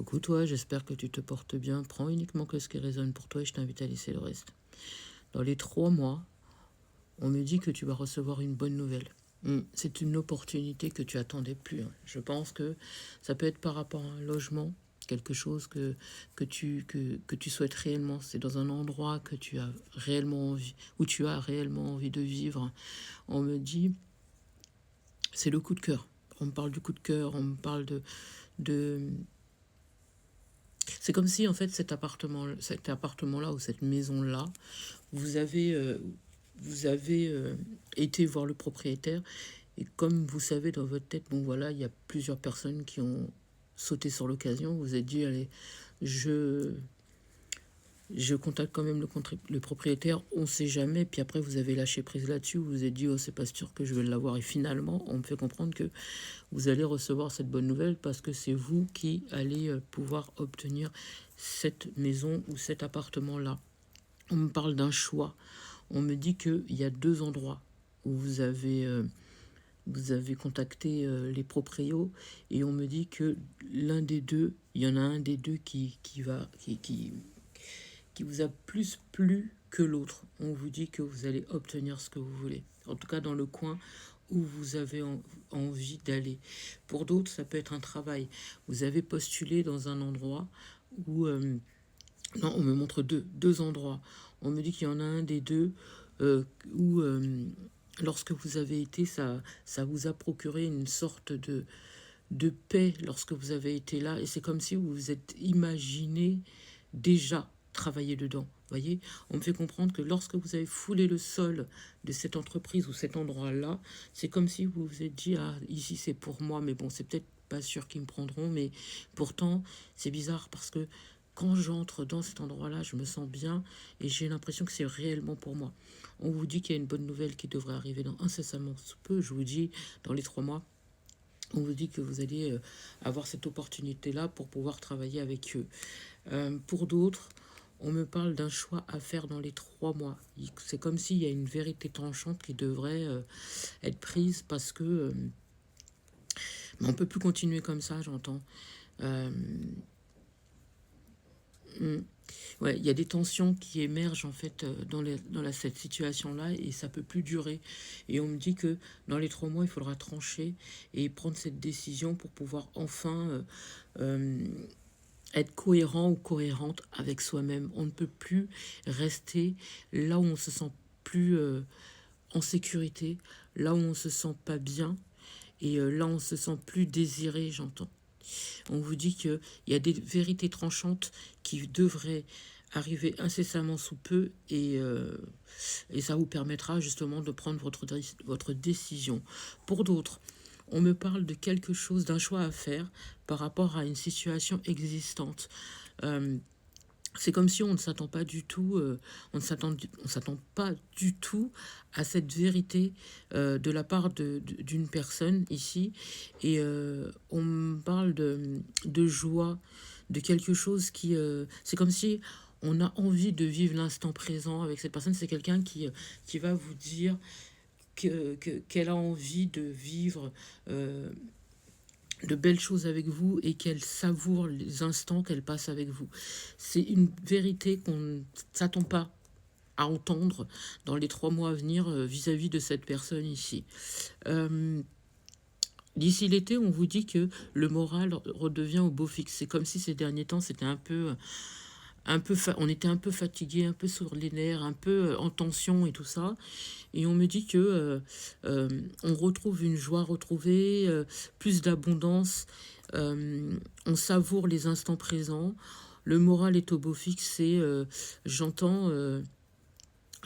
Coucou toi, j'espère que tu te portes bien. Prends uniquement que ce qui résonne pour toi et je t'invite à laisser le reste. Dans les 3 mois, on me dit que tu vas recevoir une bonne nouvelle. C'est une opportunité que tu attendais plus, hein. Je pense que ça peut être par rapport à un logement, quelque chose que tu souhaites réellement. C'est dans un endroit que tu as réellement envie, où tu as réellement envie de vivre. On me dit, c'est le coup de cœur. On me parle du coup de cœur, on me parle de c'est comme si en fait cet appartement-là ou cette maison-là, vous avez, euh, vous avez été voir le propriétaire et comme vous savez dans votre tête, bon voilà, il y a plusieurs personnes qui ont sauté sur l'occasion, vous vous êtes dit, allez, je, je contacte quand même le propriétaire, on ne sait jamais, puis après vous avez lâché prise là-dessus, vous vous êtes dit, oh c'est pas sûr que je vais l'avoir, et finalement on me fait comprendre que vous allez recevoir cette bonne nouvelle parce que c'est vous qui allez pouvoir obtenir cette maison ou cet appartement-là. On me parle d'un choix. On me dit qu'il y a 2 endroits où vous avez contacté les proprios et on me dit que l'un des deux, il y en a un des deux qui vous a plus plu que l'autre. On vous dit que vous allez obtenir ce que vous voulez. En tout cas, dans le coin où vous avez envie d'aller. Pour d'autres, ça peut être un travail. Vous avez postulé dans un endroit où... non, on me montre deux endroits. On me dit qu'il y en a un des deux où, lorsque vous avez été, ça vous a procuré une sorte de paix lorsque vous avez été là. Et c'est comme si vous vous êtes imaginé déjà travailler dedans. Voyez, on me fait comprendre que lorsque vous avez foulé le sol de cette entreprise ou cet endroit-là, c'est comme si vous vous êtes dit, ah, ici c'est pour moi, mais bon, c'est peut-être pas sûr qu'ils me prendront, mais pourtant, c'est bizarre parce que quand j'entre dans cet endroit-là, je me sens bien et j'ai l'impression que c'est réellement pour moi. On vous dit qu'il y a une bonne nouvelle qui devrait arriver dans incessamment sous peu, je vous dis, dans les 3 mois. On vous dit que vous allez avoir cette opportunité-là pour pouvoir travailler avec eux. Pour d'autres, on me parle d'un choix à faire dans les 3 mois. C'est comme s'il y a une vérité tranchante qui devrait être prise parce que on ne peut plus continuer comme ça, j'entends. Euh, hmm, ouais, il y a des tensions qui émergent en fait cette situation-là et ça peut plus durer. Et on me dit que dans les 3 mois, il faudra trancher et prendre cette décision pour pouvoir enfin euh, être cohérent ou cohérente avec soi-même. On ne peut plus rester là où on se sent plus en sécurité, là où on se sent pas bien et là où on se sent plus désiré, j'entends. On vous dit qu'il y a des vérités tranchantes qui devraient arriver incessamment sous peu et ça vous permettra justement de prendre votre décision. Pour d'autres, on me parle de quelque chose, d'un choix à faire par rapport à une situation existante. Euh, c'est comme si on ne s'attend pas du tout, on s'attend pas du tout à cette vérité de la part d'une personne ici. Et on me parle de joie, de quelque chose c'est comme si on a envie de vivre l'instant présent avec cette personne. C'est quelqu'un qui va vous dire qu'elle a envie de vivre de belles choses avec vous et qu'elle savoure les instants qu'elle passe avec vous. C'est une vérité qu'on ne s'attend pas à entendre dans les 3 mois à venir vis-à-vis de cette personne ici. Euh, D'ici l'été, on vous dit que le moral redevient au beau fixe. C'est comme si ces derniers temps, c'était on était un peu fatigué, un peu sur les nerfs, un peu en tension et tout ça. Et on me dit que on retrouve une joie retrouvée, plus d'abondance, on savoure les instants présents. Le moral est au beau fixe et j'entends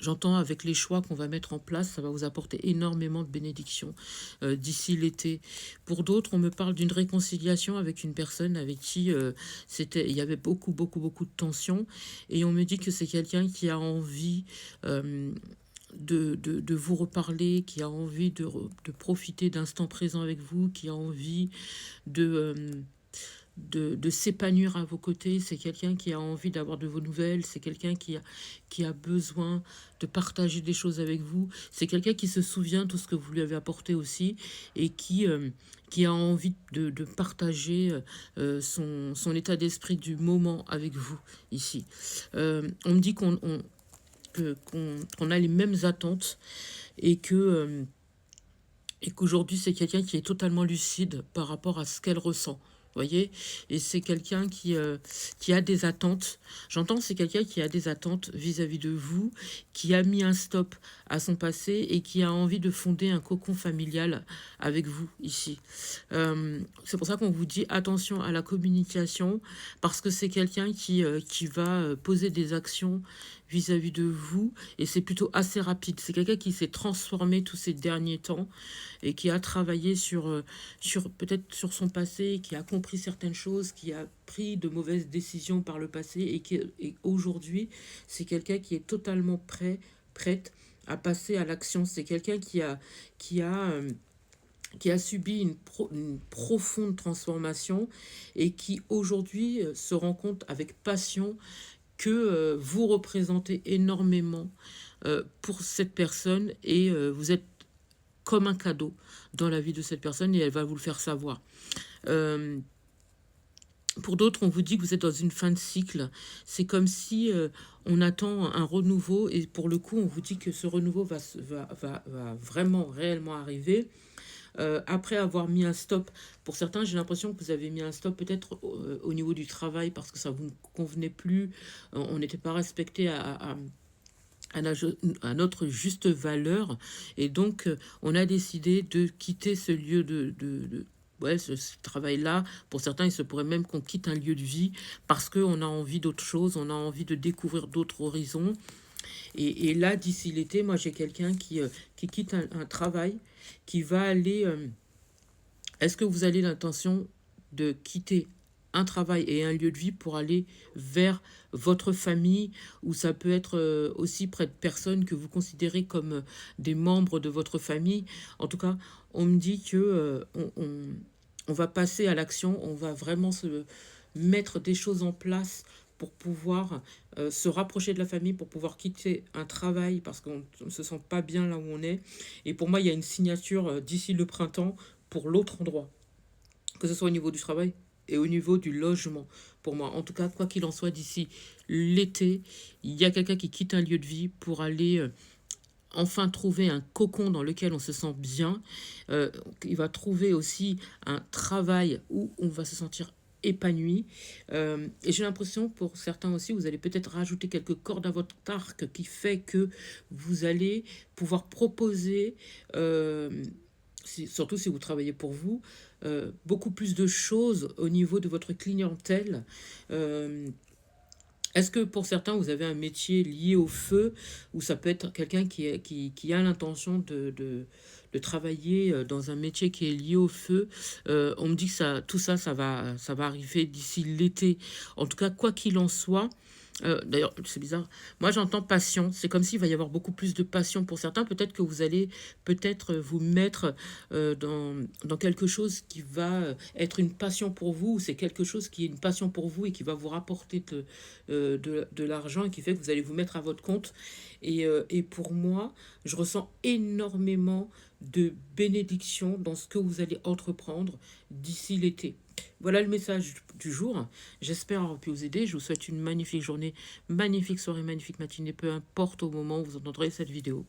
j'entends avec les choix qu'on va mettre en place, ça va vous apporter énormément de bénédictions d'ici l'été. Pour d'autres, on me parle d'une réconciliation avec une personne avec qui il y avait beaucoup, beaucoup, beaucoup de tensions. Et on me dit que c'est quelqu'un qui a envie de vous reparler, qui a envie de profiter d'instants présents avec vous, qui a envie de, de s'épanouir à vos côtés, c'est quelqu'un qui a envie d'avoir de vos nouvelles, c'est quelqu'un qui a besoin de partager des choses avec vous, c'est quelqu'un qui se souvient de tout ce que vous lui avez apporté aussi et qui a envie de partager son état d'esprit du moment avec vous ici. On me dit qu'on a les mêmes attentes et et qu'aujourd'hui c'est quelqu'un qui est totalement lucide par rapport à ce qu'elle ressent. Voyez, et c'est quelqu'un qui a des attentes. J'entends, c'est quelqu'un qui a des attentes vis-à-vis de vous, qui a mis un stop à son passé et qui a envie de fonder un cocon familial avec vous ici. C'est pour ça qu'on vous dit attention à la communication, parce que c'est quelqu'un qui va poser des actions vis-à-vis de vous, et c'est plutôt assez rapide. C'est quelqu'un qui s'est transformé tous ces derniers temps et qui a travaillé peut-être sur son passé, qui a compris certaines choses, qui a pris de mauvaises décisions par le passé et aujourd'hui, c'est quelqu'un qui est totalement prête à passer à l'action. C'est quelqu'un qui a subi une profonde transformation et qui aujourd'hui se rend compte avec passion que vous représentez énormément pour cette personne et vous êtes comme un cadeau dans la vie de cette personne et elle va vous le faire savoir. Pour d'autres, on vous dit que vous êtes dans une fin de cycle. C'est comme si on attend un renouveau et pour le coup, on vous dit que ce renouveau va vraiment, réellement arriver. Après avoir mis un stop, pour certains, j'ai l'impression que vous avez mis un stop peut-être au niveau du travail parce que ça vous convenait plus, on n'était pas respecté à notre juste valeur et donc on a décidé de quitter ce lieu ouais, ce travail-là. Pour certains, il se pourrait même qu'on quitte un lieu de vie parce qu'on a envie d'autre chose, on a envie de découvrir d'autres horizons. Et là, d'ici l'été, moi, j'ai quelqu'un qui quitte un travail, qui va aller... est-ce que vous avez l'intention de quitter un travail et un lieu de vie pour aller vers votre famille, ou ça peut être aussi près de personnes que vous considérez comme des membres de votre famille? En tout cas, on me dit que on va passer à l'action, on va vraiment se mettre des choses en place pour pouvoir se rapprocher de la famille, pour pouvoir quitter un travail parce qu'on ne se sent pas bien là où on est. Et pour moi, il y a une signature d'ici le printemps pour l'autre endroit, que ce soit au niveau du travail et au niveau du logement. Pour moi, en tout cas, quoi qu'il en soit, d'ici l'été, il y a quelqu'un qui quitte un lieu de vie pour aller enfin trouver un cocon dans lequel on se sent bien. Il va trouver aussi un travail où on va se sentir épanoui. Et j'ai l'impression, pour certains aussi, vous allez peut-être rajouter quelques cordes à votre arc qui fait que vous allez pouvoir proposer, surtout si vous travaillez pour vous, beaucoup plus de choses au niveau de votre clientèle. Est-ce que pour certains, vous avez un métier lié au feu, ou ça peut être quelqu'un qui a l'intention de travailler dans un métier qui est lié au feu? On me dit que tout ça, ça va arriver d'ici l'été. En tout cas, quoi qu'il en soit, d'ailleurs, c'est bizarre. Moi, j'entends passion. C'est comme s'il va y avoir beaucoup plus de passion pour certains. Peut-être que vous allez peut-être vous mettre dans quelque chose qui va être une passion pour vous. Ou c'est quelque chose qui est une passion pour vous et qui va vous rapporter de l'argent et qui fait que vous allez vous mettre à votre compte. Et pour moi, je ressens énormément de bénédictions dans ce que vous allez entreprendre d'ici l'été. Voilà le message du jour. J'espère avoir pu vous aider. Je vous souhaite une magnifique journée, magnifique soirée, magnifique matinée, peu importe au moment où vous entendrez cette vidéo.